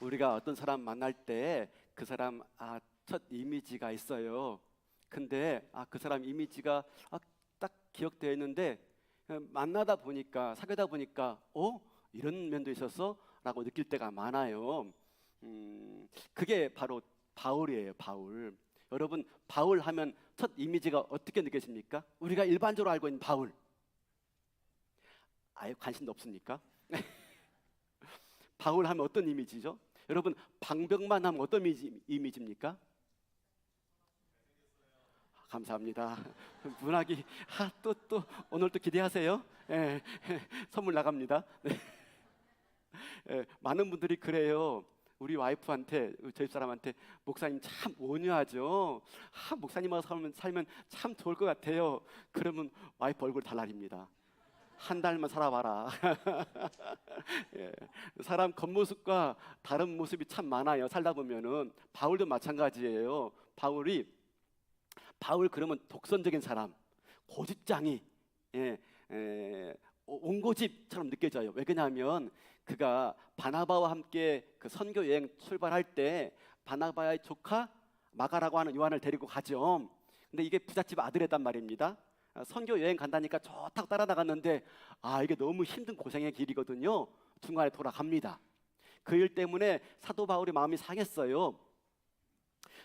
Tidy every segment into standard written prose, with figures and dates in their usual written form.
우리가 어떤 사람 만날 때 그 사람 첫 이미지가 있어요. 근데 그 사람 이미지가 딱 기억되어 있는데 만나다 보니까 사귀다 보니까 이런 면도 있었어? 라고 느낄 때가 많아요. 그게 바로 바울이에요. 바울. 여러분, 바울 하면 첫 이미지가 어떻게 느껴집니까? 우리가 일반적으로 알고 있는 바울. 아예 관심도 없습니까? 바울 하면 어떤 이미지죠? 여러분, 방병만 하면 어떤 이미지입니까? 감사합니다. 문학이 또 오늘 또 기대하세요. 예, 선물 나갑니다. 네. 많은 분들이 그래요. 우리 와이프한테, 저희 사람한테 목사님 참 온유하죠. 목사님하고 살면 참 좋을 것 같아요. 그러면 와이프 얼굴 달라집니다. 한 달만 살아봐라. 예. 사람 겉모습과 다른 모습이 참 많아요. 살다 보면은. 바울도 마찬가지예요. 바울 그러면 독선적인 사람, 고집장이, 온고집처럼 느껴져요. 왜 그러냐면 그가 바나바와 함께 그 선교 여행 출발할 때 바나바의 조카 마가라고 하는 요한을 데리고 가죠. 근데 이게 부잣집 아들이었단 말입니다. 선교 여행 간다니까 좋다고 따라 나갔는데 이게 너무 힘든 고생의 길이거든요. 중간에 돌아갑니다. 그 일 때문에 사도 바울이 마음이 상했어요.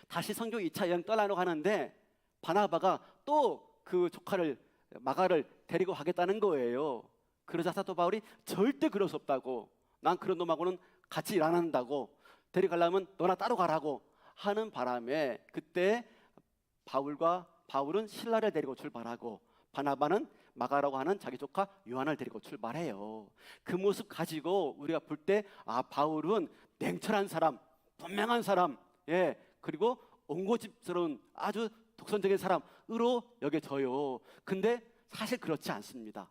다시 선교 2차 여행 떠나려고 하는데 바나바가 또 그 조카를 마가를 데리고 가겠다는 거예요. 그러자 사도 바울이 절대 그럴 수 없다고, 난 그런 놈하고는 같이 일 안 한다고, 데려가려면 너나 따로 가라고 하는 바람에 그때 바울은 신라를 데리고 출발하고 바나바는 마가라고 하는 자기 조카 요한을 데리고 출발해요. 그 모습 가지고 우리가 볼 때 바울은 냉철한 사람, 분명한 사람, 그리고 온고집스러운 아주 독선적인 사람으로 여겨져요. 근데 사실 그렇지 않습니다.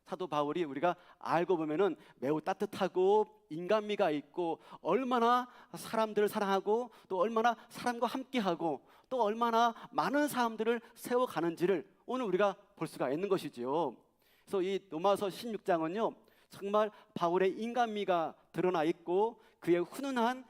사도 바울이 우리가 알고 보면은 매우 따뜻하고 인간미가 있고 얼마나 사람들을 사랑하고 또 얼마나 사람과 함께하고 또 얼마나 많은 사람들을 세워가는지를 오늘 우리가 볼 수가 있는 것이지요. 그래서 이 로마서 16장은요 정말 바울의 인간미가 드러나 있고 그의 훈훈한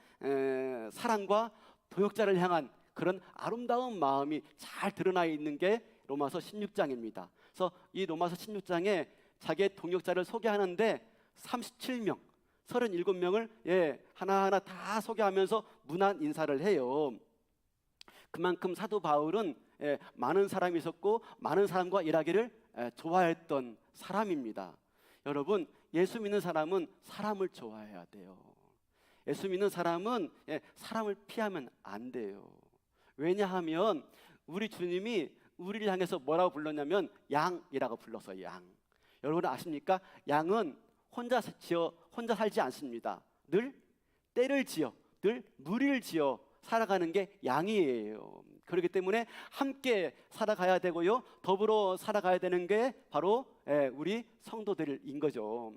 사랑과 동역자를 향한 그런 아름다운 마음이 잘 드러나 있는 게 로마서 16장입니다. 그래서 이 로마서 16장에 자기의 동역자를 소개하는데 37명, 37명을 하나하나 다 소개하면서 문안 인사를 해요. 그만큼 사도 바울은 많은 사람이 있었고 많은 사람과 일하기를 좋아했던 사람입니다. 여러분, 예수 믿는 사람은 사람을 좋아해야 돼요. 예수 믿는 사람은 사람을 피하면 안 돼요. 왜냐하면 우리 주님이 우리를 향해서 뭐라고 불렀냐면 양이라고 불렀어요. 양. 여러분 아십니까? 양은 혼자 살지 않습니다. 늘 떼를 지어, 늘 무리를 지어 살아가는 게 양이에요. 그렇기 때문에 함께 살아가야 되고요, 더불어 살아가야 되는 게 바로 우리 성도들인 거죠.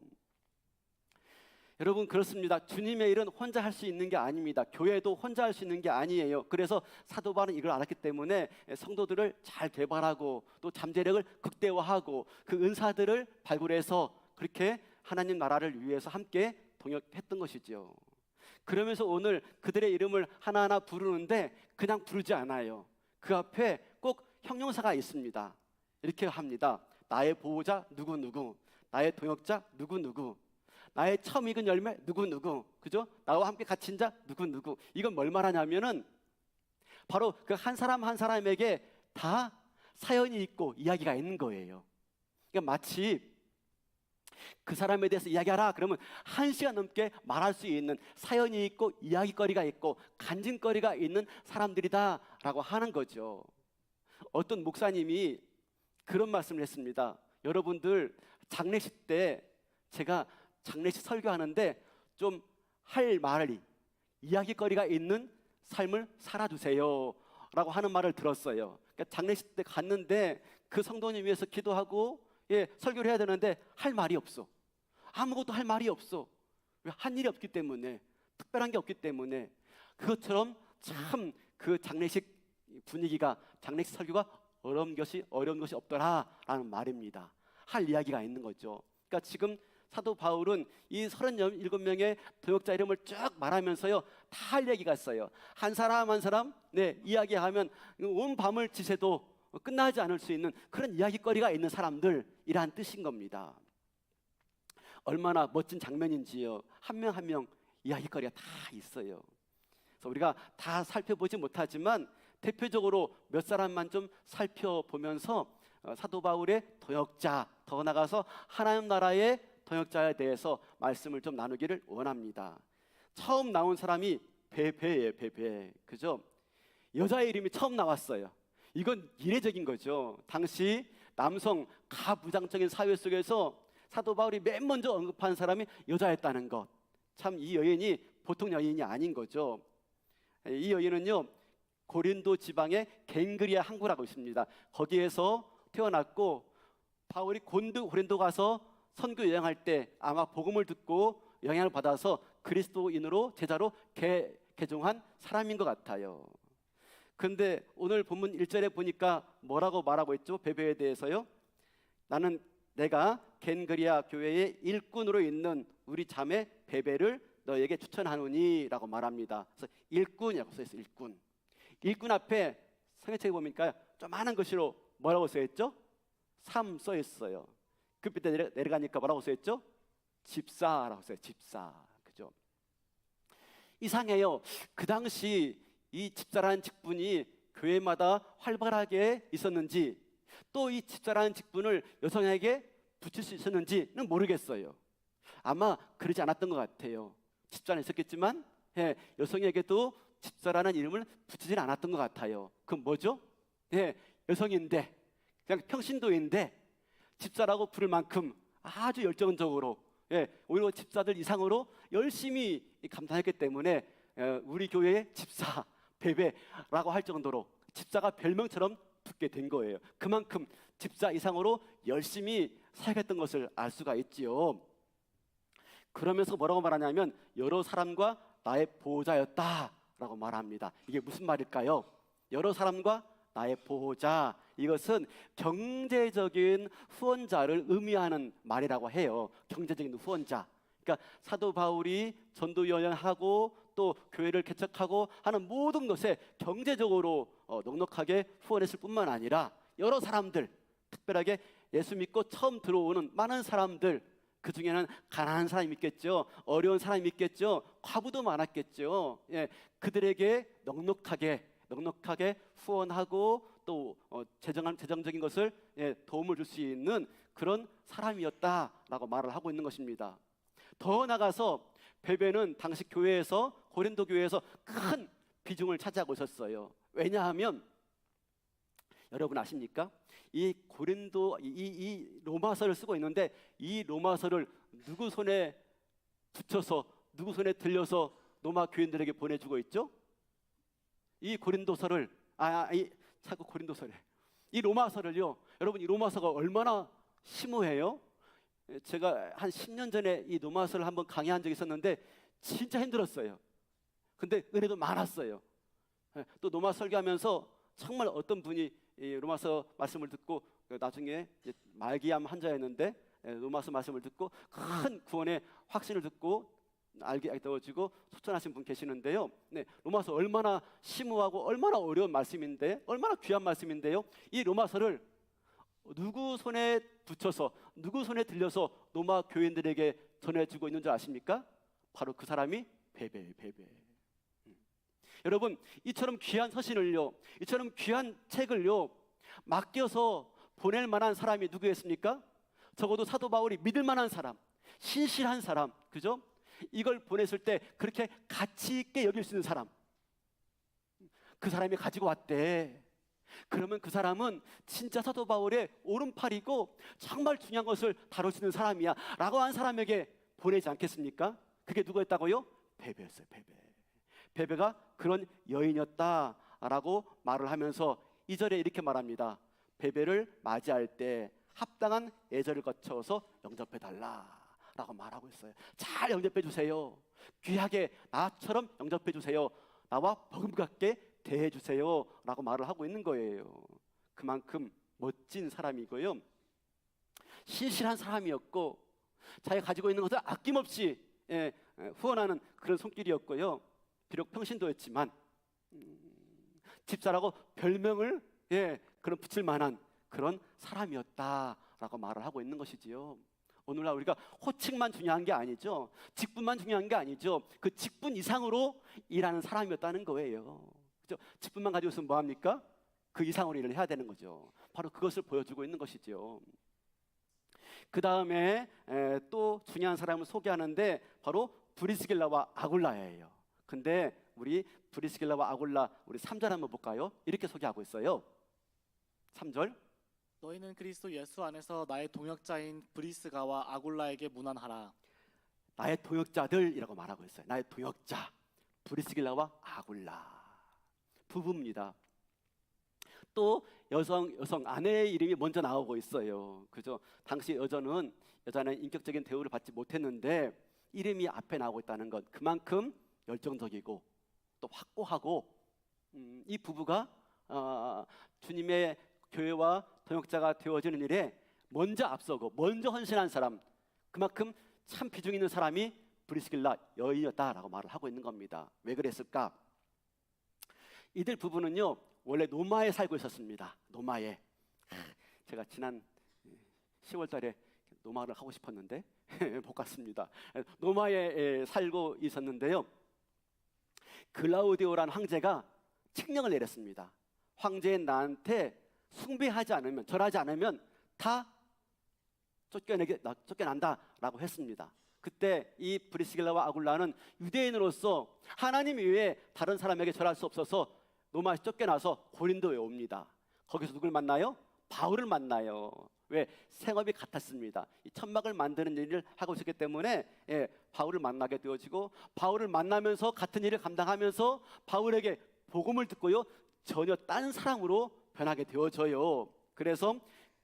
여러분 그렇습니다. 주님의 일은 혼자 할 수 있는 게 아닙니다. 교회도 혼자 할 수 있는 게 아니에요. 그래서 사도 바울은 이걸 알았기 때문에 성도들을 잘 개발하고 또 잠재력을 극대화하고 그 은사들을 발굴해서 그렇게 하나님 나라를 위해서 함께 동역했던 것이죠. 그러면서 오늘 그들의 이름을 하나하나 부르는데 그냥 부르지 않아요. 그 앞에 꼭 형용사가 있습니다. 이렇게 합니다. 나의 보호자 누구누구, 나의 동역자 누구누구, 나의 처음 익은 열매 누구누구, 그죠? 나와 함께 갇힌 자 누구누구. 이건 뭘 말하냐면은 바로 그 한 사람 한 사람에게 다 사연이 있고 이야기가 있는 거예요. 그러니까 마치 그 사람에 대해서 이야기하라 그러면 1시간 넘게 말할 수 있는 사연이 있고 이야기거리가 있고 간증거리가 있는 사람들이다라고 하는 거죠. 어떤 목사님이 그런 말씀을 했습니다. 여러분들 장례식 때 제가 장례식 설교하는데 좀 할 말이 이야기거리가 있는 삶을 살아주세요 라고 하는 말을 들었어요. 그러니까 장례식 때 갔는데 그 성도님 위해서 기도하고 설교를 해야 되는데 할 말이 없어. 아무것도 할 말이 없어. 왜? 한 일이 없기 때문에, 특별한 게 없기 때문에. 그것처럼 참 그 장례식 분위기가, 장례식 설교가 어려운 것이 없더라라는 말입니다. 할 이야기가 있는 거죠. 그러니까 지금 사도 바울은 이 37명의 동역자 이름을 쭉 말하면서요, 다 할 얘기가 있어요. 한 사람 한 사람 이야기하면 온 밤을 지새도 끝나지 않을 수 있는 그런 이야기거리가 있는 사람들이란 뜻인 겁니다. 얼마나 멋진 장면인지요. 한 명 한 명 이야기거리가 다 있어요. 그래서 우리가 다 살펴보지 못하지만 대표적으로 몇 사람만 좀 살펴보면서 사도 바울의 동역자, 더 나아가서 하나님 나라의 동역자에 대해서 말씀을 좀 나누기를 원합니다. 처음 나온 사람이 베베예요. 베베. 그죠? 여자의 이름이 처음 나왔어요. 이건 이례적인 거죠. 당시 남성 가부장적인 사회 속에서 사도 바울이 맨 먼저 언급한 사람이 여자였다는 것. 참 이 여인이 보통 여인이 아닌 거죠. 이 여인은요, 고린도 지방의 갱그리아 항구라고 있습니다. 거기에서 태어났고 바울이 고린도 가서 선교 여행할 때 아마 복음을 듣고 영향을 받아서 그리스도인으로 제자로 개종한 사람인 것 같아요. 그런데 오늘 본문 1절에 보니까 뭐라고 말하고 있죠? 베베에 대해서요. 내가 겐그리아 교회의 일꾼으로 있는 우리 자매 베베를 너에게 추천하노니 라고 말합니다. 그래서 일꾼이라고 써 있어요. 일꾼 앞에 성경책에 보니까 조그마한 글씨로 뭐라고 써 있죠? 3 써 있어요. 그 밑에 내려가니까 뭐라고 써 있죠? 집사라고 써요. 집사. 그죠? 이상해요. 그 당시 이 집사라는 직분이 교회마다 활발하게 있었는지, 또 이 집사라는 직분을 여성에게 붙일 수 있었는지는 모르겠어요. 아마 그러지 않았던 것 같아요. 집사는 있었겠지만 여성에게도 집사라는 이름을 붙이진 않았던 것 같아요. 그럼 뭐죠? 여성인데, 그냥 평신도인데 집사라고 부를 만큼 아주 열정적으로, 오히려 집사들 이상으로 열심히 감당했기 때문에 우리 교회의 집사 베베라고 할 정도로 집사가 별명처럼 붙게 된 거예요. 그만큼 집사 이상으로 열심히 사역했던 것을 알 수가 있지요. 그러면서 뭐라고 말하냐면 여러 사람과 나의 보호자였다라고 말합니다. 이게 무슨 말일까요? 여러 사람과 나의 보호자, 이것은 경제적인 후원자를 의미하는 말이라고 해요. 경제적인 후원자. 그러니까 사도 바울이 전도 여행하고 또 교회를 개척하고 하는 모든 것에 경제적으로 넉넉하게 후원했을 뿐만 아니라 여러 사람들, 특별하게 예수 믿고 처음 들어오는 많은 사람들, 그 중에는 가난한 사람이 있겠죠. 어려운 사람이 있겠죠. 과부도 많았겠죠. 그들에게 넉넉하게 후원하고 또 재정적인 것을 도움을 줄 수 있는 그런 사람이었다라고 말을 하고 있는 것입니다. 더 나가서 베베는 당시 교회에서, 고린도 교회에서 큰 비중을 차지하고 있었어요. 왜냐하면 여러분 아십니까? 이 고린도 이 로마서를 쓰고 있는데 이 로마서를 누구 손에 붙여서, 누구 손에 들려서 로마 교인들에게 보내주고 있죠? 이 고린도서를 자꾸 고린도서래. 이 로마서를요. 여러분, 이 로마서가 얼마나 심오해요? 제가 한 10년 전에 이 로마서를 한번 강의한 적이 있었는데 진짜 힘들었어요. 근데 은혜도 많았어요. 또 로마 설교하면서 정말 어떤 분이 이 로마서 말씀을 듣고 나중에 말기암 환자였는데 로마서 말씀을 듣고 큰 구원의 확신을 듣고 알게 되어지고 소천하신 분 계시는데요. 로마서 얼마나 심오하고 얼마나 어려운 말씀인데, 얼마나 귀한 말씀인데요. 이 로마서를 누구 손에 붙여서, 누구 손에 들려서 로마 교인들에게 전해주고 있는 줄 아십니까? 바로 그 사람이 베베. 여러분, 이처럼 귀한 서신을요, 이처럼 귀한 책을요 맡겨서 보낼 만한 사람이 누구였습니까? 적어도 사도 바울이 믿을 만한 사람, 신실한 사람, 그죠? 이걸 보냈을 때 그렇게 가치 있게 여길 수 있는 사람, 그 사람이 가지고 왔대. 그러면 그 사람은 진짜 사도 바울의 오른팔이고 정말 중요한 것을 다룰 수 있는 사람이야 라고 한 사람에게 보내지 않겠습니까? 그게 누구였다고요? 베베였어요. 베베가 그런 여인이었다라고 말을 하면서 2절에 이렇게 말합니다. 베베를 맞이할 때 합당한 예절을 거쳐서 영접해달라라고 말하고 있어요. 잘 영접해주세요. 귀하게 나처럼 영접해주세요. 나와 버금갑게 대해주세요 라고 말을 하고 있는 거예요. 그만큼 멋진 사람이고요, 신실한 사람이었고 자기가 가지고 있는 것을 아낌없이 후원하는 그런 손길이었고요. 비록 평신도였지만 집사라고 별명을 그런 붙일 만한 그런 사람이었다라고 말을 하고 있는 것이지요. 오늘날 우리가 호칭만 중요한 게 아니죠. 직분만 중요한 게 아니죠. 그 직분 이상으로 일하는 사람이었다는 거예요. 그렇죠? 직분만 가지고 있으면 뭐합니까? 그 이상으로 일을 해야 되는 거죠. 바로 그것을 보여주고 있는 것이죠. 그 다음에 또 중요한 사람을 소개하는데 바로 브리스길라와 아굴라예요. 근데 우리 브리스길라와 아굴라 우리 3절 한번 볼까요? 이렇게 소개하고 있어요. 3절. 너희는 그리스도 예수 안에서 나의 동역자인 브리스가와 아굴라에게 문안하라. 나의 동역자들이라고 말하고 있어요. 나의 동역자 브리스길라와 아굴라 부부입니다. 또 여성 아내의 이름이 먼저 나오고 있어요. 그죠? 당시 여자는 인격적인 대우를 받지 못했는데 이름이 앞에 나오고 있다는 것, 그만큼 열정적이고 또 확고하고 이 부부가 주님의 교회와 동역자가 되어지는 일에 먼저 앞서고 먼저 헌신한 사람, 그만큼 참 비중 있는 사람이 브리스길라 여인이었다라고 말을 하고 있는 겁니다. 왜 그랬을까? 이들 부부는요 원래 로마에 살고 있었습니다. 로마에. 제가 지난 10월 달에 로마를 하고 싶었는데 못 갔습니다. 로마에 살고 있었는데요. 글라우디오라는 황제가 칙령을 내렸습니다. 황제인 나한테 숭배하지 않으면, 절하지 않으면 다 쫓겨난다라고 했습니다. 그때 이 브리스길라와 아굴라는 유대인으로서 하나님 이외에 다른 사람에게 절할 수 없어서 로마에서 쫓겨나서 고린도에 옵니다. 거기서 누굴 만나요? 바울을 만나요. 왜? 생업이 같았습니다. 이 천막을 만드는 일을 하고 있었기 때문에 바울을 만나게 되어지고, 바울을 만나면서 같은 일을 감당하면서 바울에게 복음을 듣고요 전혀 딴 사람으로 변하게 되어져요. 그래서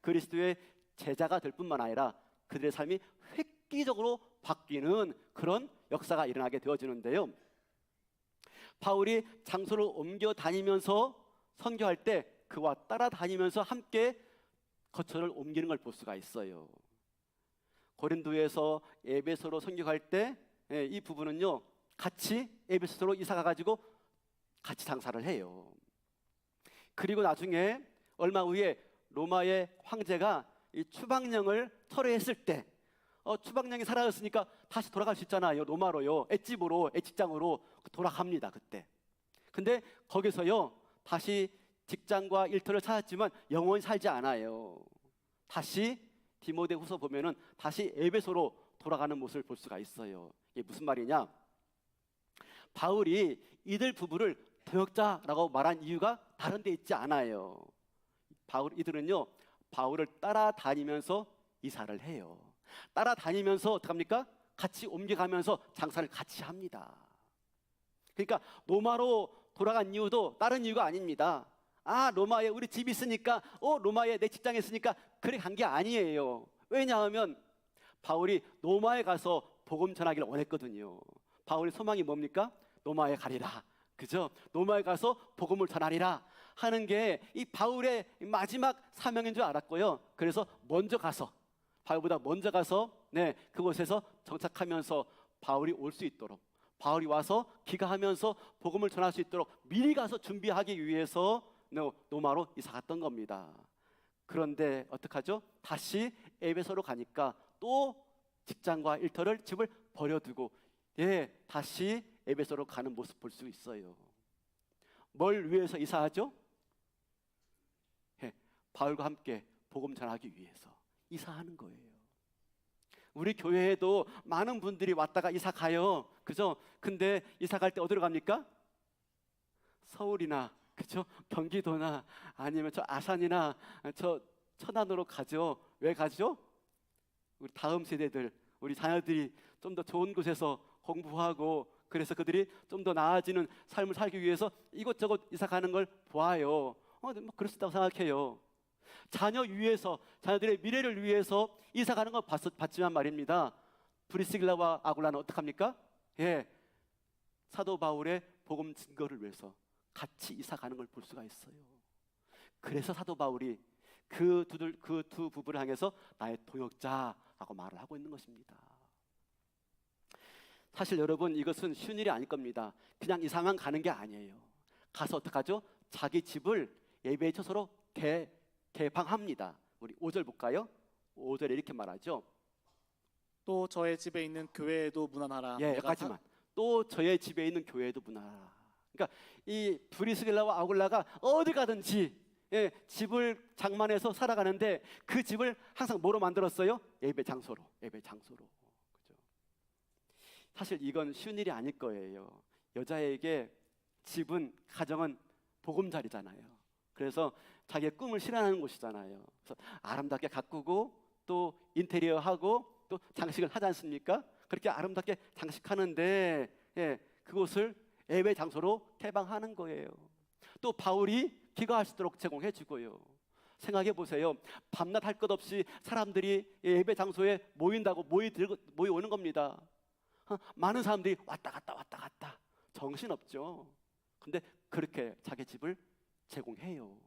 그리스도의 제자가 될 뿐만 아니라 그들의 삶이 획기적으로 바뀌는 그런 역사가 일어나게 되어지는데요. 바울이 장소를 옮겨 다니면서 선교할 때 그와 따라다니면서 함께 거처를 옮기는 걸 볼 수가 있어요. 고린도에서 에베소로 선교할 때 이 부부는요 같이 에베소로 이사가 가지고 같이 장사를 해요. 그리고 나중에 얼마 후에 로마의 황제가 이 추방령을 철회했을 때 추방령이 사라졌으니까 다시 돌아갈 수 있잖아요. 로마로요, 직장으로 돌아갑니다. 그때. 근데 거기서요 다시 직장과 일터를 찾았지만 영원히 살지 않아요. 다시 디모데후서 보면은 다시 에베소로 돌아가는 모습을 볼 수가 있어요. 이게 무슨 말이냐? 바울이 이들 부부를 동역자라고 말한 이유가 다른 데 있지 않아요. 이들은요 바울을 따라다니면서 이사를 해요. 따라다니면서 어떡합니까? 같이 옮겨가면서 장사를 같이 합니다. 그러니까 로마로 돌아간 이유도 다른 이유가 아닙니다. 로마에 우리 집이 있으니까, 로마에 내 직장이 있으니까 그래 간 게 아니에요. 왜냐하면 바울이 로마에 가서 복음 전하기를 원했거든요. 바울의 소망이 뭡니까? 로마에 가리라. 그죠? 로마에 가서 복음을 전하리라 하는 게 이 바울의 마지막 사명인 줄 알았고요. 그래서 먼저 가서, 바울보다 먼저 가서 그곳에서 정착하면서 바울이 올 수 있도록, 바울이 와서 귀가하면서 복음을 전할 수 있도록 미리 가서 준비하기 위해서 로마로 이사 갔던 겁니다. 그런데 어떡하죠? 다시 에베소로 가니까 또 직장과 일터를, 집을 버려두고 다시 에베소로 가는 모습 볼 수 있어요. 뭘 위해서 이사하죠? 바울과 함께 복음 전하기 위해서 이사하는 거예요. 우리 교회에도 많은 분들이 왔다가 이사 가요. 그죠? 근데 이사 갈 때 어디로 갑니까? 서울이나, 그죠? 경기도나 아니면 저 아산이나 저 천안으로 가죠. 왜 가죠? 우리 다음 세대들, 우리 자녀들이 좀 더 좋은 곳에서 공부하고, 그래서 그들이 좀 더 나아지는 삶을 살기 위해서 이곳저곳 이사 가는 걸 보아요. 뭐 그럴 수 있다고 생각해요. 자녀 위해서, 자녀들의 미래를 위해서 이사 가는 건 봤지만 말입니다. 브리스길라와 아굴라는 어떡합니까? 사도 바울의 복음 증거를 위해서 같이 이사 가는 걸 볼 수가 있어요. 그래서 사도 바울이 그 두 부부를 향해서 나의 동역자 라고 말을 하고 있는 것입니다. 사실 여러분, 이것은 쉬운 일이 아닐 겁니다. 그냥 이 상황 가는 게 아니에요. 가서 어떡하죠? 자기 집을 예배의 처소로 개방합니다. 우리 5절 볼까요? 5절에 이렇게 말하죠. 또 저의 집에 있는 교회에도 문안하라. 예, 여기까지만. 또 저의 집에 있는 교회도 문안하라. 그러니까 이 브리스길라와 아굴라가 어디 가든지 집을 장만해서 살아가는데 그 집을 항상 뭐로 만들었어요? 예배 장소로. 그죠? 사실 이건 쉬운 일이 아닐 거예요. 여자에게 집은, 가정은 보금자리잖아요. 그래서 자기의 꿈을 실현하는 곳이잖아요. 그래서 아름답게 가꾸고 또 인테리어하고 또 장식을 하지 않습니까? 그렇게 아름답게 장식하는데 그곳을 예배 장소로 개방하는 거예요. 또 바울이 기거할 수 있도록 제공해 주고요. 생각해 보세요. 밤낮 할 것 없이 사람들이 예배 장소에 모인다고 모이 오는 겁니다. 많은 사람들이 왔다 갔다 정신없죠. 근데 그렇게 자기 집을 제공해요.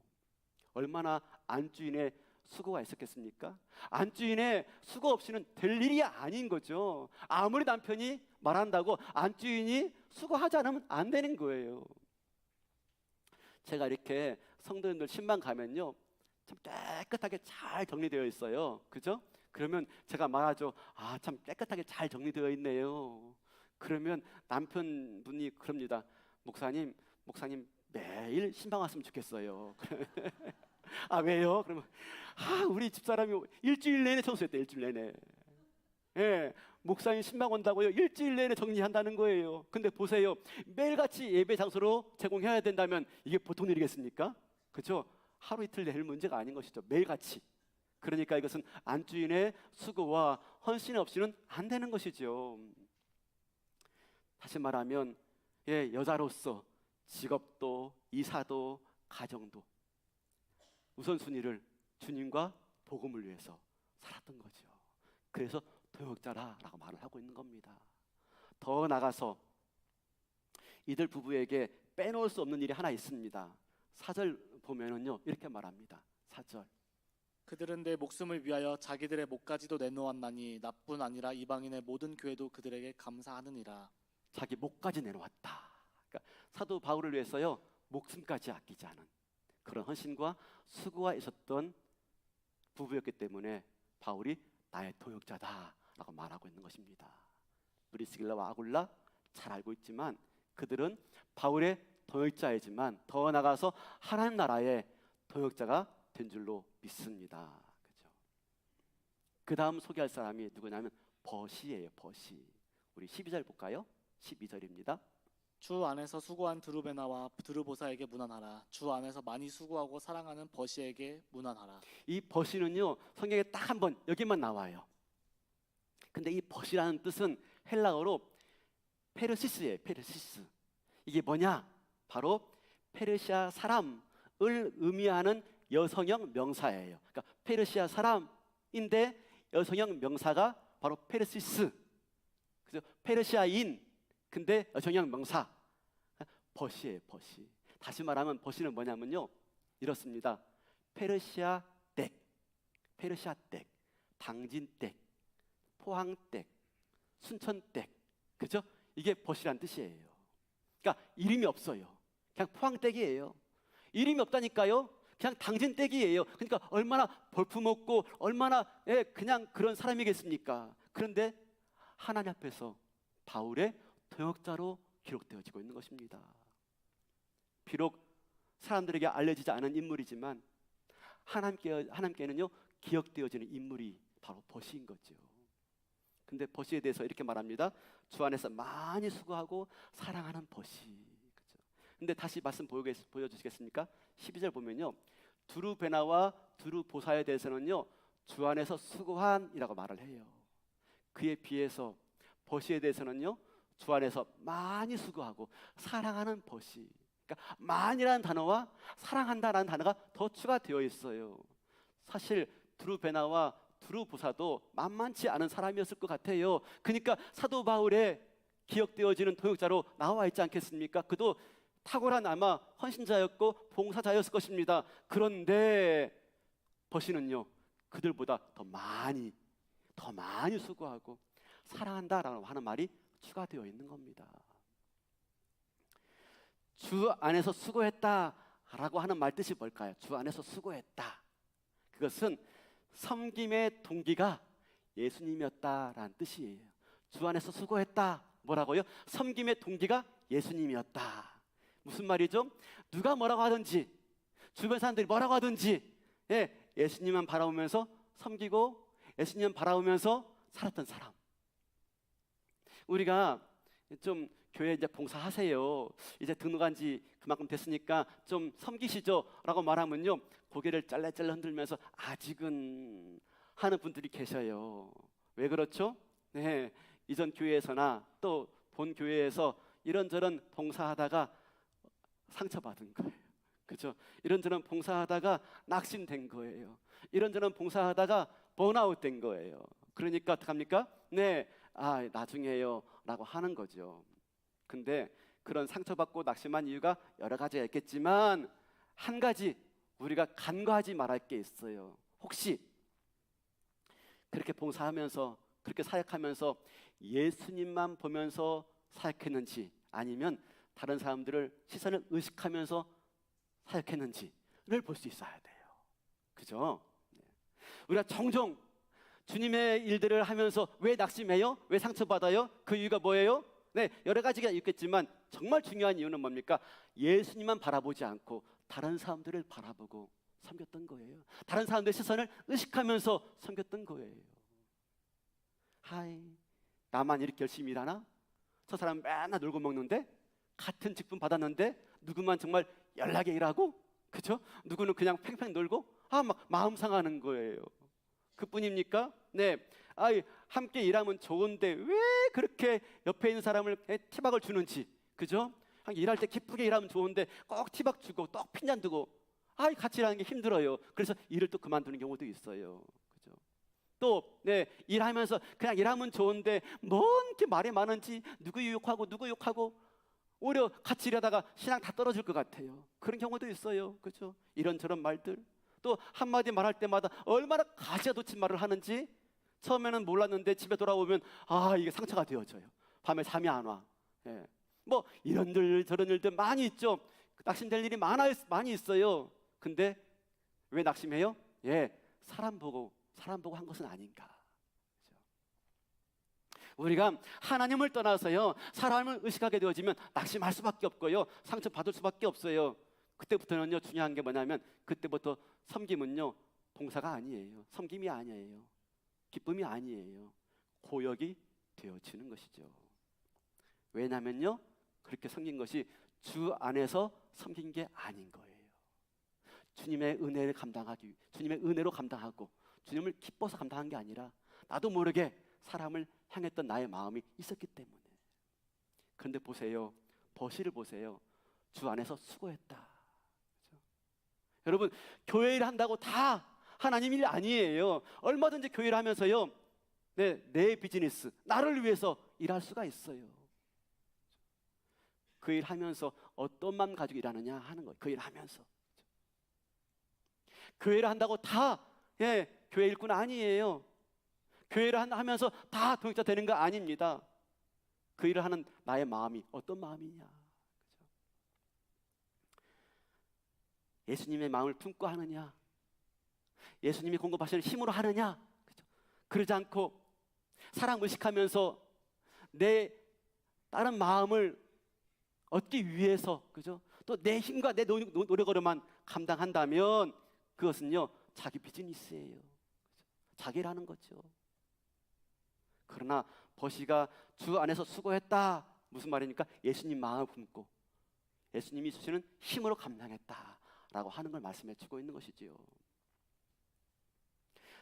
얼마나 안주인의 수고가 있었겠습니까? 안주인의 수고 없이는 될 일이 아닌 거죠. 아무리 남편이 말한다고 안주인이 수고하지 않으면 안 되는 거예요. 제가 이렇게 성도님들 신방 가면요, 참 깨끗하게 잘 정리되어 있어요. 그죠? 그러면 제가 말하죠. 아, 참 깨끗하게 잘 정리되어 있네요. 그러면 남편분이 그럽니다. 목사님 매일 신방 왔으면 좋겠어요. 아, 왜요? 그러면 우리 집사람이 일주일 내내 청소했대. 일주일 내내. 예, 목사님 신방 온다고요? 일주일 내내 정리한다는 거예요. 근데 보세요. 매일같이 예배 장소로 제공해야 된다면 이게 보통 일이겠습니까? 그렇죠? 하루 이틀 낼 문제가 아닌 것이죠. 매일같이. 그러니까 이것은 안주인의 수고와 헌신 없이는 안 되는 것이죠. 다시 말하면 여자로서 직업도 이사도 가정도 우선순위를 주님과 복음을 위해서 살았던 거죠. 그래서 도역자라라고 말을 하고 있는 겁니다. 더 나가서 이들 부부에게 빼놓을 수 없는 일이 하나 있습니다. 4절 보면은요, 이렇게 말합니다. 4절. 그들은 내 목숨을 위하여 자기들의 목까지도 내놓았나니 나뿐 아니라 이방인의 모든 교회도 그들에게 감사하느니라. 자기 목까지 내놓았다. 그러니까 사도 바울을 위해서요, 목숨까지 아끼지 않은 그런 헌신과 수고가 있었던 부부였기 때문에 바울이 나의 도역자다라고 말하고 있는 것입니다. 브리스길라와 아굴라 잘 알고 있지만 그들은 바울의 도역자이지만 더 나아가서 하나님 나라의 도역자가 된 줄로 믿습니다. 그죠? 그 다음 소개할 사람이 누구냐면 버시예요. 버시. 우리 12절 볼까요? 12절입니다. 주 안에서 수고한 드루베나와 드루보사에게 문안하라. 주 안에서 많이 수고하고 사랑하는 버시에게 문안하라. 이 버시는요, 성경에 딱 한 번 여기만 나와요. 근데 이 버시라는 뜻은 헬라어로 페르시스예요. 페르시스. 이게 뭐냐? 바로 페르시아 사람을 의미하는 여성형 명사예요. 그러니까 페르시아 사람인데 여성형 명사가 바로 페르시스. 그래서 페르시아인 근데 여성형 명사 버시예요. 버시. 다시 말하면 버시는 뭐냐면요, 이렇습니다. 페르시아 댁, 페르시아 댁, 당진 댁, 포항 댁, 순천 댁, 그죠? 이게 버시란 뜻이에요. 그러니까 이름이 없어요. 그냥 포항 댁이에요. 이름이 없다니까요. 그냥 당진 댁이에요. 그러니까 얼마나 볼품없고 얼마나 그냥 그런 사람이겠습니까? 그런데 하나님 앞에서 바울의 도역자로 기록되어지고 있는 것입니다. 비록 사람들에게 알려지지 않은 인물이지만 하나님께는요, 기억되어지는 인물이 바로 버시인 거죠. 근데 버시에 대해서 이렇게 말합니다. 주 안에서 많이 수고하고 사랑하는 버시. 그렇죠? 근데 다시 말씀 보여주시겠습니까? 12절 보면요, 두루베나와 두루보사에 대해서는요, 주 안에서 수고한이라고 말을 해요. 그에 비해서 버시에 대해서는요, 주 안에서 많이 수고하고 사랑하는 버시. 그러니까 많이라는 단어와 사랑한다라는 단어가 더 추가되어 있어요. 사실 두루베나와 두루보사도 만만치 않은 사람이었을 것 같아요. 그러니까 사도 바울의 기억되어지는 도역자로 나와 있지 않겠습니까? 그도 탁월한 아마 헌신자였고 봉사자였을 것입니다. 그런데 버시는요, 그들보다 더 더 많이 수고하고 사랑한다라고 하는 말이 추가되어 있는 겁니다. 주 안에서 수고했다라고 하는 말 뜻이 뭘까요? 주 안에서 수고했다. 그것은 섬김의 동기가 예수님이었다라는 뜻이에요. 주 안에서 수고했다. 뭐라고요? 섬김의 동기가 예수님이었다. 무슨 말이죠? 누가 뭐라고 하든지, 주변 사람들이 뭐라고 하든지, 예수님만 바라보면서 섬기고 예수님만 바라보면서 살았던 사람. 우리가 좀 교회 이제 봉사하세요, 이제 등록한 지 그만큼 됐으니까 좀 섬기시죠 라고 말하면요, 고개를 짤래짤래 흔들면서 아직은 하는 분들이 계셔요. 왜 그렇죠? 네, 이전 교회에서나 또 본 교회에서 이런저런 봉사하다가 상처받은 거예요. 그렇죠? 이런저런 봉사하다가 낙심된 거예요. 이런저런 봉사하다가 번아웃 된 거예요. 그러니까 어떡합니까? 네, 나중에요 라고 하는 거죠. 근데 그런 상처받고 낙심한 이유가 여러 가지가 있겠지만 한 가지 우리가 간과하지 말할 게 있어요. 혹시 그렇게 봉사하면서 그렇게 사역하면서 예수님만 보면서 사역했는지, 아니면 다른 사람들을 시선을 의식하면서 사역했는지를 볼 수 있어야 돼요. 그죠? 우리가 종종 주님의 일들을 하면서 왜 낙심해요? 왜 상처받아요? 그 이유가 뭐예요? 네, 여러 가지가 있겠지만 정말 중요한 이유는 뭡니까? 예수님만 바라보지 않고 다른 사람들을 바라보고 섬겼던 거예요. 다른 사람들의 시선을 의식하면서 섬겼던 거예요. 나만 이렇게 열심히 일하나? 저 사람 맨날 놀고 먹는데, 같은 직분 받았는데 누구만 정말 연락에 일하고, 그죠? 누구는 그냥 팽팽 놀고, 막 마음 상하는 거예요. 그뿐입니까? 네, 함께 일하면 좋은데 왜 그렇게 옆에 있는 사람을 티박을 주는지, 그죠? 일할 때 기쁘게 일하면 좋은데 꼭 티박 주고 떡 핀잔 두고, 같이 일하는 게 힘들어요. 그래서 일을 또 그만두는 경우도 있어요. 그죠? 또 일하면서 그냥 일하면 좋은데 뭔 이렇게 말이 많은지 누구 욕하고 누구 욕하고, 오히려 같이 일하다가 신앙 다 떨어질 것 같아요. 그런 경우도 있어요. 그죠? 이런저런 말들. 또 한마디 말할 때마다 얼마나 가시가 돋친 말을 하는지 처음에는 몰랐는데 집에 돌아오면 이게 상처가 되어져요. 밤에 잠이 안 와. 뭐 이런 일 저런 일들 많이 있죠. 낙심될 일이 많이 있어요. 근데 왜 낙심해요? 사람 보고 한 것은 아닌가. 우리가 하나님을 떠나서요, 사람을 의식하게 되어지면 낙심할 수밖에 없고요, 상처받을 수밖에 없어요. 그때부터는요, 중요한 게 뭐냐면, 그때부터 섬김은요, 봉사가 아니에요. 섬김이 아니에요. 기쁨이 아니에요. 고역이 되어지는 것이죠. 왜냐면요, 그렇게 섬긴 것이 주 안에서 섬긴 게 아닌 거예요. 주님의 은혜를 감당하기, 주님의 은혜로 감당하고 주님을 기뻐서 감당한 게 아니라 나도 모르게 사람을 향했던 나의 마음이 있었기 때문에. 그런데 보세요, 버시를 보세요. 주 안에서 수고했다. 그렇죠? 여러분, 교회 일 한다고 다 하나님 일 아니에요. 얼마든지 교회 일 하면서요, 내 비즈니스, 나를 위해서 일할 수가 있어요. 그 일 하면서 어떤 마음 가지고 일하느냐 하는 거예요. 그 일 하면서. 교회를 한다고 다 교회 일꾼 아니에요. 교회를 하면서 다 동역자 되는 거 아닙니다. 그 일을 하는 나의 마음이 어떤 마음이냐. 그렇죠? 예수님의 마음을 품고 하느냐, 예수님이 공급하시는 힘으로 하느냐. 그렇죠? 그러지 않고 사람 의식하면서 내 다른 마음을 얻기 위해서, 그죠? 또 내 힘과 내 노력으로만 감당한다면 그것은요, 자기 비즈니스예요. 그죠? 자기 일하는 거죠. 그러나 버시가 주 안에서 수고했다. 무슨 말입니까? 예수님 마음을 품고 예수님이 주시는 힘으로 감당했다라고 하는 걸 말씀해 주고 있는 것이지요.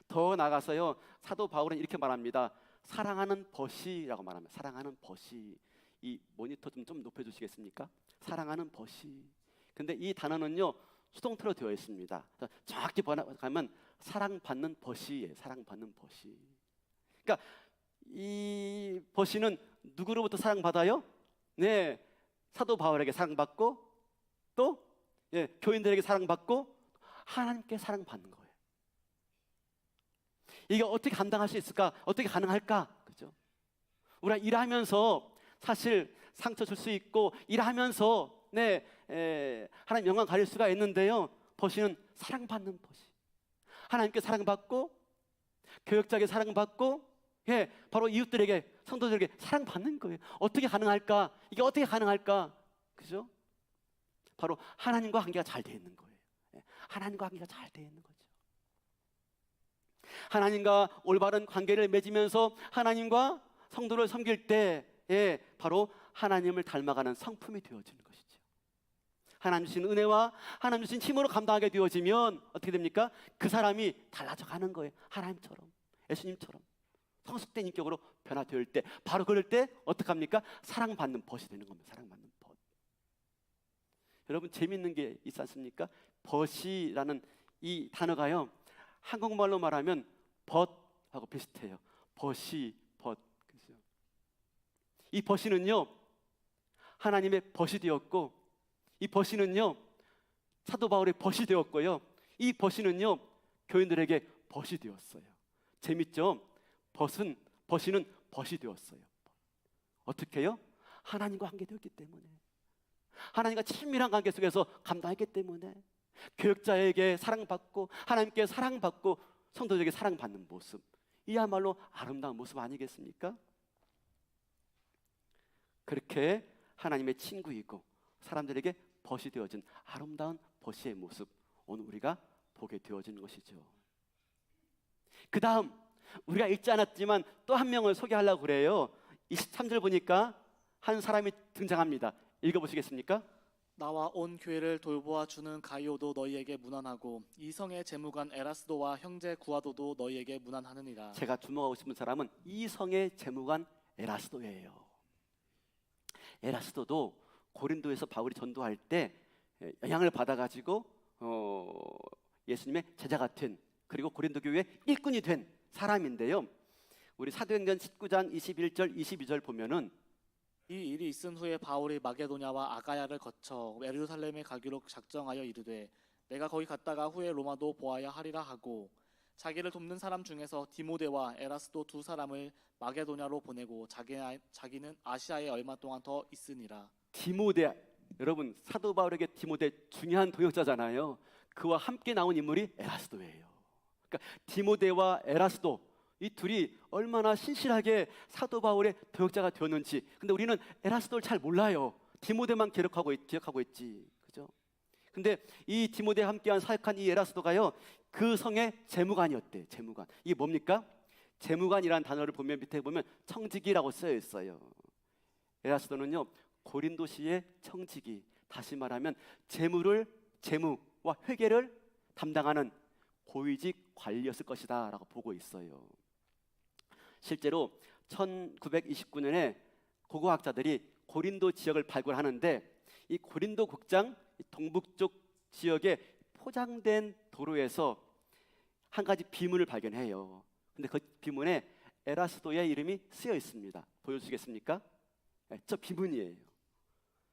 더 나아가서요, 사도 바울은 이렇게 말합니다. 사랑하는 버시라고 말합니다. 사랑하는 버시. 이 모니터 좀 높여주시겠습니까? 사랑하는 버시. 근데 이 단어는요, 수동태로 되어 있습니다. 정확히 번역하면 사랑받는 버시예요. 사랑받는 버시. 그러니까 이 버시는 누구로부터 사랑받아요? 사도 바울에게 사랑받고, 또 교인들에게 사랑받고, 하나님께 사랑받는 거예요. 이게 어떻게 감당할 수 있을까? 어떻게 가능할까? 그죠? 우리가 일하면서 사실 상처 줄 수 있고 일하면서 하나님 영광 가릴 수가 있는데요. 버시는 사랑받는 버시. 하나님께 사랑받고 교역자에게 사랑받고 바로 이웃들에게 성도들에게 사랑받는 거예요. 어떻게 가능할까? 이게 어떻게 가능할까? 그죠? 바로 하나님과 관계가 잘 돼 있는 거예요. 하나님과 관계가 잘 돼 있는 거죠. 하나님과 올바른 관계를 맺으면서 하나님과 성도를 섬길 때 바로 하나님을 닮아가는 성품이 되어지는 것이죠. 하나님 주신 은혜와 하나님 주신 힘으로 감당하게 되어지면 어떻게 됩니까? 그 사람이 달라져 가는 거예요. 하나님처럼, 예수님처럼 성숙된 인격으로 변화될 때, 바로 그럴 때 어떻게 합니까? 사랑받는 벗이 되는 겁니다. 사랑받는 벗. 여러분 재밌는 게 있지 않습니까? 벗이라는 이 단어가요, 한국말로 말하면 벗하고 비슷해요. 벗이 벗. 그죠? 이 벗이는요 하나님의 벗이 되었고, 이 벗이는요 사도 바울의 벗이 되었고요, 이 벗이는요 교인들에게 벗이 되었어요. 재밌죠? 벗이는 벗이 되었어요. 어떻게요? 하나님과 관계되었기 때문에, 하나님과 친밀한 관계 속에서 감당했기 때문에 교역자에게 사랑받고 하나님께 사랑받고 성도들에게 사랑받는 모습, 이야말로 아름다운 모습 아니겠습니까? 그렇게 하나님의 친구이고 사람들에게 벗이 되어진 아름다운 벗의 모습, 오늘 우리가 보게 되어지는 것이죠. 그 다음 우리가 읽지 않았지만 또 한 명을 소개하려고 그래요. 23절 보니까 한 사람이 등장합니다. 읽어보시겠습니까? 나와 온 교회를 돌보아 주는 가이오도 너희에게 문안하고 이성의 재무관 에라스도와 형제 구아도도 너희에게 문안하느니라. 제가 주목하고 싶은 사람은 이성의 재무관 에라스도예요. 에라스도도 고린도에서 바울이 전도할 때 영향을 받아가지고 예수님의 제자가 된, 그리고 고린도 교회의 일꾼이 된 사람인데요. 우리 사도행전 19장 21절 22절 보면은 이 일이 있은 후에 바울이 마게도냐와 아가야를 거쳐 예루살렘에 가기로 작정하여 이르되 내가 거기 갔다가 후에 로마도 보아야 하리라 하고, 자기를 돕는 사람 중에서 디모데와 에라스도 두 사람을 마게도냐로 보내고 자기는 아시아에 얼마 동안 더 있으니라. 디모데, 여러분 사도 바울에게 디모데 중요한 동역자잖아요. 그와 함께 나온 인물이 에라스도예요. 그러니까 디모데와 에라스도, 이 둘이 얼마나 신실하게 사도 바울의 동역자가 되었는지. 근데 우리는 에라스도를 잘 몰라요. 디모데만 기억하고 있지, 그죠? 근데 이 디모데와 함께한 사역한 이 에라스도가요, 그 성의 재무관이었대. 재무관. 이게 뭡니까? 재무관이라는 단어를 보면 밑에 보면 청지기라고 쓰여 있어요. 에라스도는요 고린도시의 청지기, 다시 말하면 재무와 회계를 담당하는 고위직 관리였을 것이다 라고 보고 있어요. 실제로 1929년에 고고학자들이 고린도 지역을 발굴하는데, 이 고린도 국장 동북쪽 지역에 포장된 도로에서 한 가지 비문을 발견해요. 근데 그 비문에 에라스도의 이름이 쓰여 있습니다. 보여주시겠습니까? 저 비문이에요.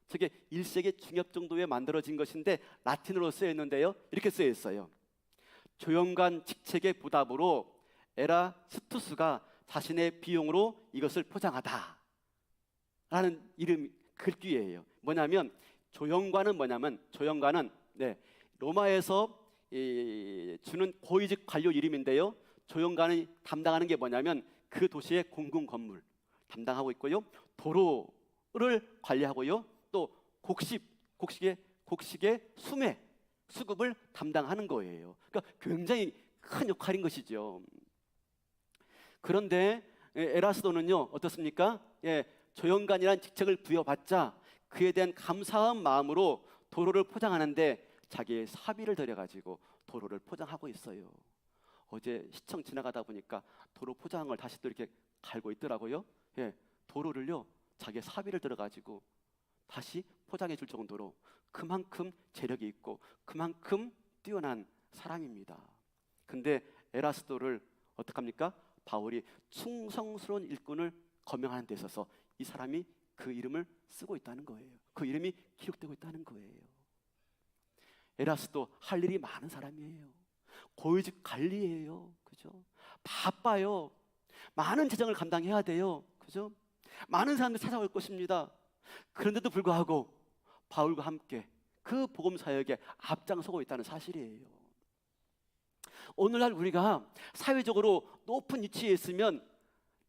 저게 1세기 중엽 정도에 만들어진 것인데 라틴어로 쓰여 있는데요, 이렇게 쓰여 있어요. 조연관 직책의 보답으로 에라스투스가 자신의 비용으로 이것을 포장하다 라는 이름 글귀예요. 뭐냐면 조연관은 로마에서 주는 고위직 관료 이름인데요, 조연관이 담당하는 게 뭐냐면 그 도시의 공공 건물 담당하고 있고요, 도로를 관리하고요, 또 곡식의 수급을 담당하는 거예요. 그러니까 굉장히 큰 역할인 것이죠. 그런데 에라스도는요 어떻습니까? 조연관이라는 직책을 부여받자 그에 대한 감사한 마음으로 도로를 포장하는데 자기의 사비를 들여가지고 도로를 포장하고 있어요. 어제 시청 지나가다 보니까 도로 포장한 걸 다시 또 이렇게 갈고 있더라고요. 도로를요 자기의 사비를 들어가지고 다시 포장해 줄 정도로 그만큼 재력이 있고 그만큼 뛰어난 사람입니다. 근데 에라스도를 어떡합니까? 바울이 충성스러운 일꾼을 거명하는 데 있어서 이 사람이 그 이름을 쓰고 있다는 거예요. 그 이름이 기록되고 있다는 거예요. 에라스도 할 일이 많은 사람이에요. 고위직 관리예요. 그죠? 바빠요. 많은 재정을 감당해야 돼요. 그죠? 많은 사람들이 찾아올 것입니다. 그런데도 불구하고 바울과 함께 그 복음 사역에 앞장서고 있다는 사실이에요. 오늘날 우리가 사회적으로 높은 위치에 있으면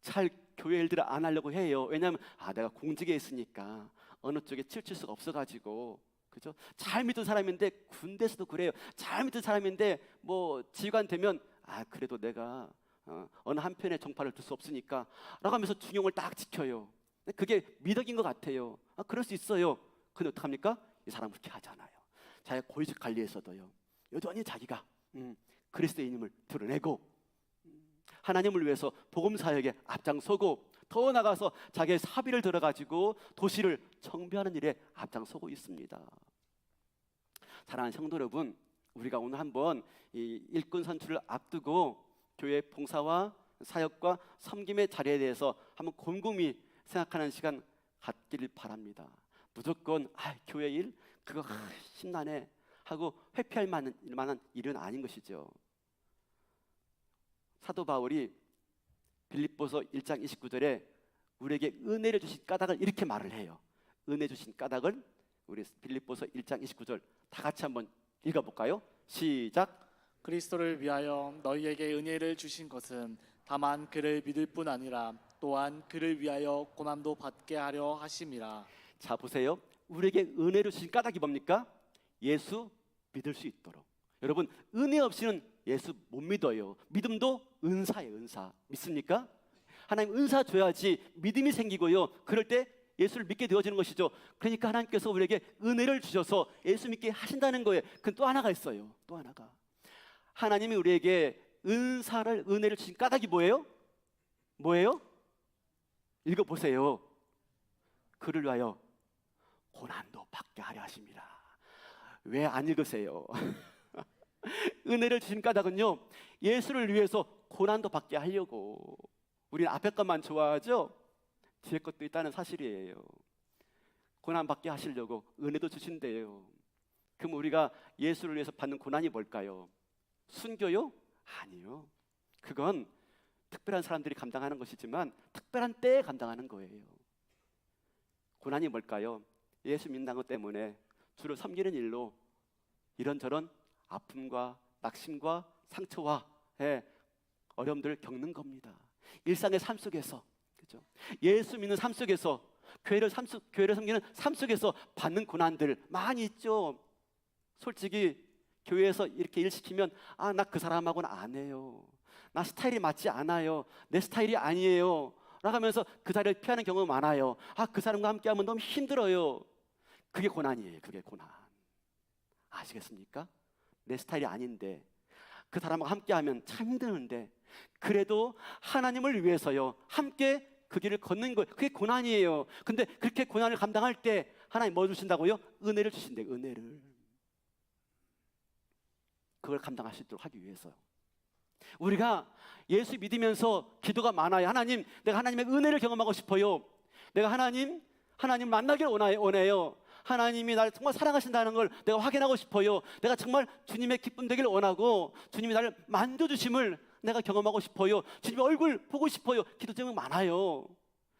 잘 교회 일들을 안 하려고 해요. 왜냐하면 내가 공직에 있으니까 어느 쪽에 치우칠 수가 없어가지고, 그죠? 잘 믿은 사람인데, 군대에서도 그래요. 잘 믿은 사람인데 뭐 지휘관 되면 그래도 내가 어느 한편에 정파를 둘 수 없으니까 라고 하면서 중용을 딱 지켜요. 그게 미덕인 것 같아요. 그럴 수 있어요. 근데 어떡합니까? 이 사람은 그렇게 하잖아요. 자기가 고위직 관리에서도요, 여전히 자기가 그리스도인임을 드러내고 하나님을 위해서 복음 사역에 앞장서고, 더 나가서 자기의 사비를 들어가지고 도시를 청비하는 일에 앞장서고 있습니다. 사랑하는 성도 여러분, 우리가 오늘 한번 이 일꾼 선출을 앞두고 교회 봉사와 사역과 섬김의 자리에 대해서 한번 곰곰이 생각하는 시간 갖기를 바랍니다. 무조건 교회 일 그거 신나네 하고 회피할 만한 일은 아닌 것이죠. 사도 바울이 빌립보서 1장 29절에 우리에게 은혜를 주신 까닭을 이렇게 말을 해요. 은혜 주신 까닭을 우리 빌립보서 1장 29절 다 같이 한번 읽어볼까요? 시작. 그리스도를 위하여 너희에게 은혜를 주신 것은 다만 그를 믿을 뿐 아니라 또한 그를 위하여 고난도 받게 하려 하심이라. 자, 보세요. 우리에게 은혜를 주신 까닭이 뭡니까? 예수 믿을 수 있도록. 여러분, 은혜 없이는 예수 못 믿어요. 믿음도 은사예요. 은사. 믿습니까? 하나님 은사 줘야지 믿음이 생기고요, 그럴 때 예수를 믿게 되어지는 것이죠. 그러니까 하나님께서 우리에게 은혜를 주셔서 예수 믿게 하신다는 거예요. 그건 또 하나가 있어요. 또 하나가, 하나님이 우리에게 은혜를 주신 까닭이 뭐예요? 뭐예요? 읽어보세요. 그를 위하여 고난도 받게 하려 하십니다. 왜 안 읽으세요? 은혜를 주신 까닭은요, 예수를 위해서 고난도 받게 하려고. 우리는 앞에 것만 좋아하죠? 뒤에 것도 있다는 사실이에요. 고난 받게 하시려고 은혜도 주신대요. 그럼 우리가 예수를 위해서 받는 고난이 뭘까요? 순교요? 아니요. 그건 특별한 사람들이 감당하는 것이지만 특별한 때에 감당하는 거예요. 고난이 뭘까요? 예수 믿는 것 때문에 주를 섬기는 일로 이런저런 아픔과 낙심과 상처와 어려움들을 겪는 겁니다. 일상의 삶 속에서, 그렇죠? 예수 믿는 삶 속에서, 교회를 섬기는 삶 속에서 받는 고난들 많이 있죠. 솔직히 교회에서 이렇게 일 시키면 나 그 사람하고는 안 해요. 나 스타일이 맞지 않아요. 내 스타일이 아니에요. 라고 하면서 그 자리를 피하는 경우가 많아요. 그 사람과 함께하면 너무 힘들어요. 그게 고난이에요. 그게 고난. 아시겠습니까? 내 스타일이 아닌데 그 사람과 함께하면 참 힘드는데 그래도 하나님을 위해서요 함께 그 길을 걷는 거예요. 그게 고난이에요. 근데 그렇게 고난을 감당할 때 하나님 뭐 주신다고요? 은혜를 주신대요. 은혜를. 그걸 감당할 수 있도록 하기 위해서요. 우리가 예수 믿으면서 기도가 많아요. 하나님, 내가 하나님의 은혜를 경험하고 싶어요. 내가 하나님 만나길 원해요. 하나님이 나를 정말 사랑하신다는 걸 내가 확인하고 싶어요. 내가 정말 주님의 기쁨 되길 원하고 주님이 나를 만져주심을 내가 경험하고 싶어요. 주님의 얼굴 보고 싶어요. 기도 제목 많아요.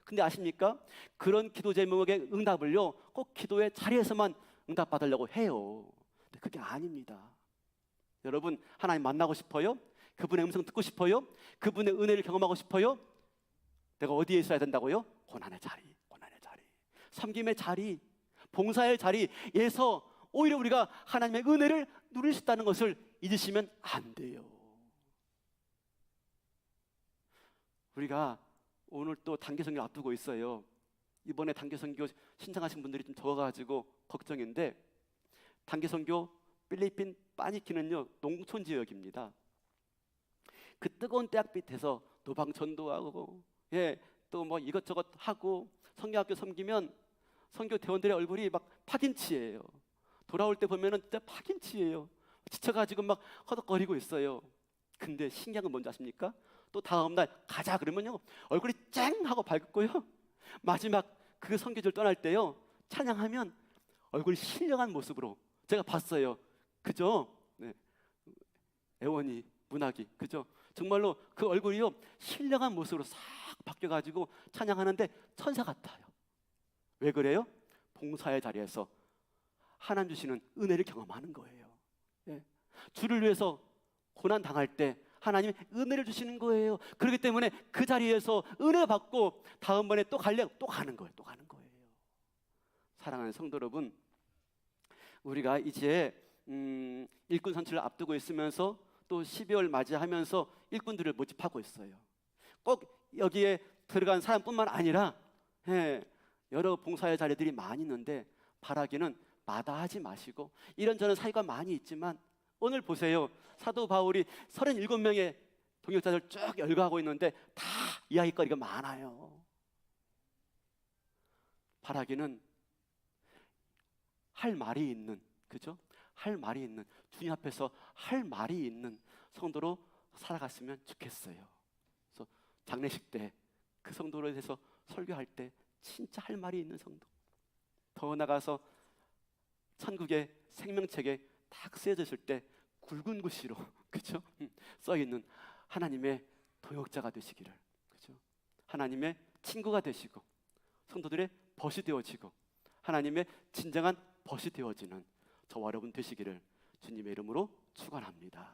근데 아십니까? 그런 기도 제목의 응답을요 꼭 기도의 자리에서만 응답받으려고 해요. 근데 그게 아닙니다. 여러분, 하나님 만나고 싶어요? 그분의 음성 듣고 싶어요? 그분의 은혜를 경험하고 싶어요? 내가 어디에 있어야 된다고요? 고난의 자리, 섬김의 자리, 봉사의 자리에서 오히려 우리가 하나님의 은혜를 누릴 수 있다는 것을 잊으시면 안 돼요. 우리가 오늘 또 단기 선교를 앞두고 있어요. 이번에 단기 선교 신청하신 분들이 좀 적어가지고 걱정인데, 단기 선교 필리핀 빠니키는요 농촌 지역입니다. 그 뜨거운 때학빛에서 도방 전도하고 또 뭐 이것저것 하고 선교학교 섬기면 선교 대원들의 얼굴이 막 파김치예요. 돌아올 때 보면은 진짜 파김치예요. 지쳐가지고 막 허덕거리고 있어요. 근데 신기한 건 뭔지 아십니까? 또 다음날 가자 그러면요 얼굴이 쨍 하고 밝고요, 마지막 그 선교지를 떠날 때요 찬양하면 얼굴이 신령한 모습으로 제가 봤어요. 그죠? 네. 애원이, 문학이, 그죠? 정말로 그 얼굴이요 신령한 모습으로 싹 바뀌어가지고 찬양하는데 천사 같아요. 왜 그래요? 봉사의 자리에서 하나님 주시는 은혜를 경험하는 거예요. 예. 주를 위해서 고난 당할 때 하나님이 은혜를 주시는 거예요. 그렇기 때문에 그 자리에서 은혜 받고 다음번에 또 가려 또 가는 거예요. 또 가는 거예요. 사랑하는 성도 여러분, 우리가 이제 일꾼 선출을 앞두고 있으면서 또 12월 맞이하면서 일꾼들을 모집하고 있어요. 꼭 여기에 들어간 사람뿐만 아니라 여러 봉사의 자리들이 많이 있는데 바라기는 마다하지 마시고 이런저런 사유가 많이 있지만 오늘 보세요. 사도 바울이 37명의 동역자들 쭉 열거하고 있는데 다 이야기거리가 많아요. 바라기는 할 말이 있는, 그죠? 할 말이 있는, 주님 앞에서 할 말이 있는 성도로 살아갔으면 좋겠어요. 그래서 장례식 때 그 성도로 해서 설교할 때 진짜 할 말이 있는 성도. 더 나가서 천국의 생명책에 딱 쓰여졌을 때 굵은 글씨로 그죠? 써 있는 하나님의 도역자가 되시기를, 그죠? 하나님의 친구가 되시고 성도들의 벗이 되어지고 하나님의 진정한 벗이 되어지는 저와 여러분 되시기를 주님의 이름으로 축원합니다.